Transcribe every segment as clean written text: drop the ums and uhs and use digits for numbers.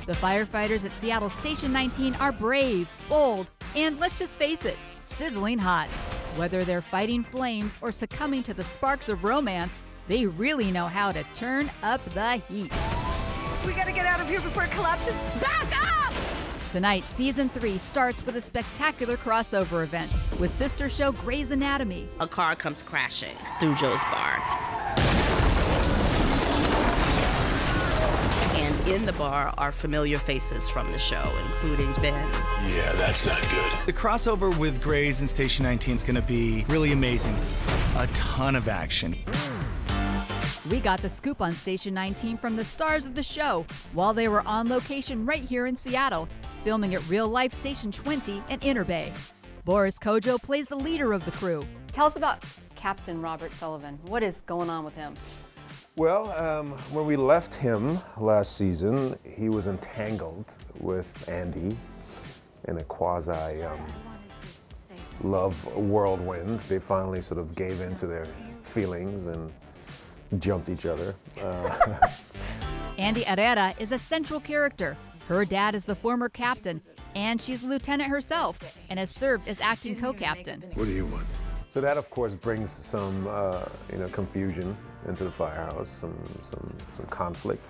The firefighters at Seattle Station 19 are brave, bold, and let's just face it, sizzling hot. Whether they're fighting flames or succumbing to the sparks of romance, they really know how to turn up the heat. We gotta get out of here before it collapses. Back up! Tonight, Season 3 starts with a spectacular crossover event with sister show Grey's Anatomy. A car comes crashing through Joe's bar. And in the bar are familiar faces from the show, including Ben. Yeah, that's not good. The crossover with Grey's and Station 19 is going to be really amazing. A ton of action. We got the scoop on Station 19 from the stars of the show while they were on location right here in Seattle, filming at real-life Station 20 and Inner Bay. Boris Kojo plays the leader of the crew. Tell us about Captain Robert Sullivan. What is going on with him? Well, when we left him last season, he was entangled with Andy in a quasi-love whirlwind. They finally sort of gave in to their feelings and jumped each other. Andy Herrera is a central character. Her dad is the former captain, and she's the lieutenant herself and has served as acting co-captain. What do you want? So that, of course, brings some confusion into the firehouse, some conflict.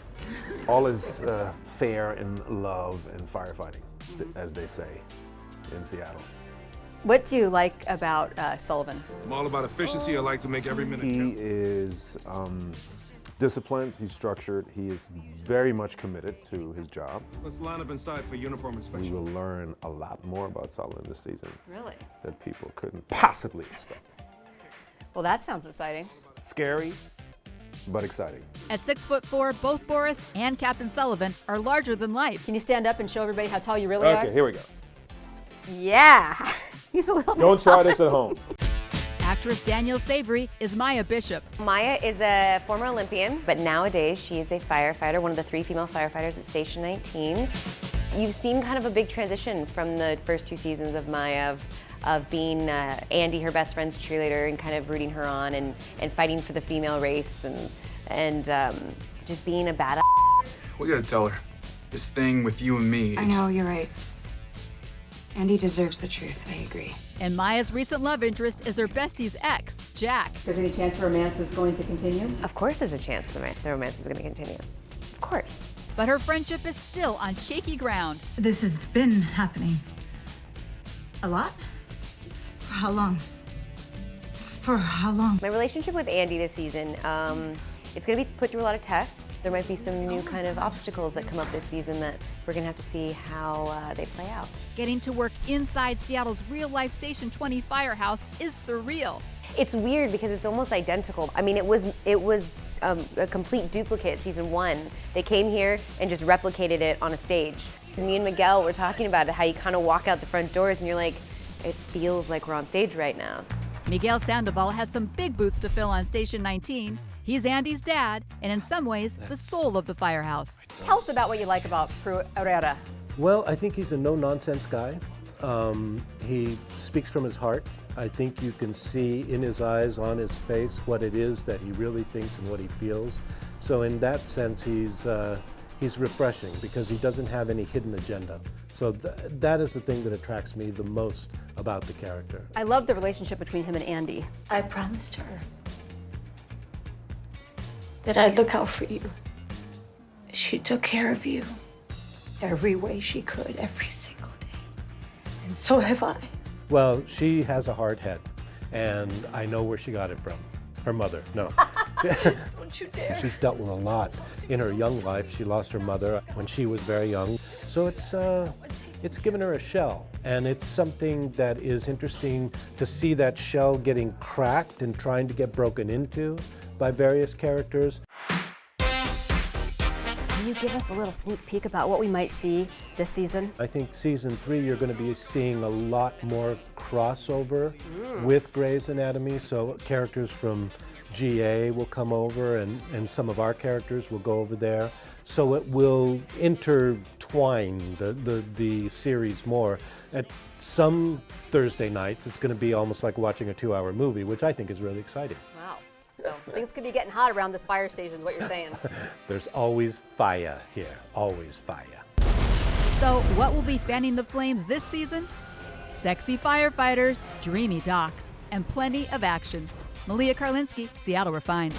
All is fair in love and firefighting, as they say in Seattle. What do you like about Sullivan? I'm all about efficiency. I like to make every minute He count. is disciplined, he's structured, he is very much committed to his job. Let's line up inside for uniform We inspection. will learn a lot more about Sullivan this season Really? that people couldn't possibly expect. Well, that sounds exciting. Scary, but exciting. At 6'4", both Boris and Captain Sullivan are larger than life. Can you stand up and show everybody how tall you really are? Okay, here we go. Yeah. He's a little bit Don't try taller. this at home. Actress Danielle Savory is Maya Bishop. Maya is a former Olympian, but nowadays she is a firefighter, one of the 3 female firefighters at Station 19. You've seen kind of a big transition from the first 2 seasons of Maya, of being Andy, her best friend's cheerleader, and kind of rooting her on and fighting for the female race and just being a badass. We gotta tell her. This thing with you and me. I know, you're right. Andy deserves the truth, I agree. And Maya's recent love interest is her bestie's ex, Jack. There's any chance the romance is going to continue? Of course there's a chance the romance is going to continue. Of course. But her friendship is still on shaky ground. This has been happening a lot? For how long? For how long? My relationship with Andy this season, it's going to be put through a lot of tests. There might be some new kind of obstacles that come up this season that we're going to have to see how they play out. Getting to work inside Seattle's real-life Station 20 firehouse is surreal. It's weird because it's almost identical. I mean, it was a complete duplicate season 1. They came here and just replicated it on a stage. Me and Miguel were talking about it, how you kind of walk out the front doors and you're like, it feels like we're on stage right now. Miguel Sandoval has some big boots to fill on Station 19. He's Andy's dad, and in some ways, the soul of the firehouse. Tell us about what you like about Prue Herrera. Well, I think he's a no-nonsense guy. He speaks from his heart. I think you can see in his eyes, on his face, what it is that he really thinks and what he feels. So in that sense, he's refreshing because he doesn't have any hidden agenda. So that is the thing that attracts me the most about the character. I love the relationship between him and Andy. I promised her that I'd look out for you. She took care of you every way she could, every single day. And so have I. Well, she has a hard head, and I know where she got it from. Her mother, no. Don't you dare. She's dealt with a lot in her young life. She lost her mother when she was very young. So it's given her a shell, and it's something that is interesting to see that shell getting cracked and trying to get broken into by various characters. Can you give us a little sneak peek about what we might see this season? I think season 3 you're going to be seeing a lot more crossover with Grey's Anatomy. So characters from GA will come over and some of our characters will go over there. So it will intertwine the series more. At some Thursday nights it's going to be almost like watching a 2-hour movie, which I think is really exciting. Wow. So things could be getting hot around this fire station is what you're saying. There's always fire here, always fire. So, what will be fanning the flames this season? Sexy firefighters, dreamy docs, and plenty of action. Malia Karlinski, Seattle Refined.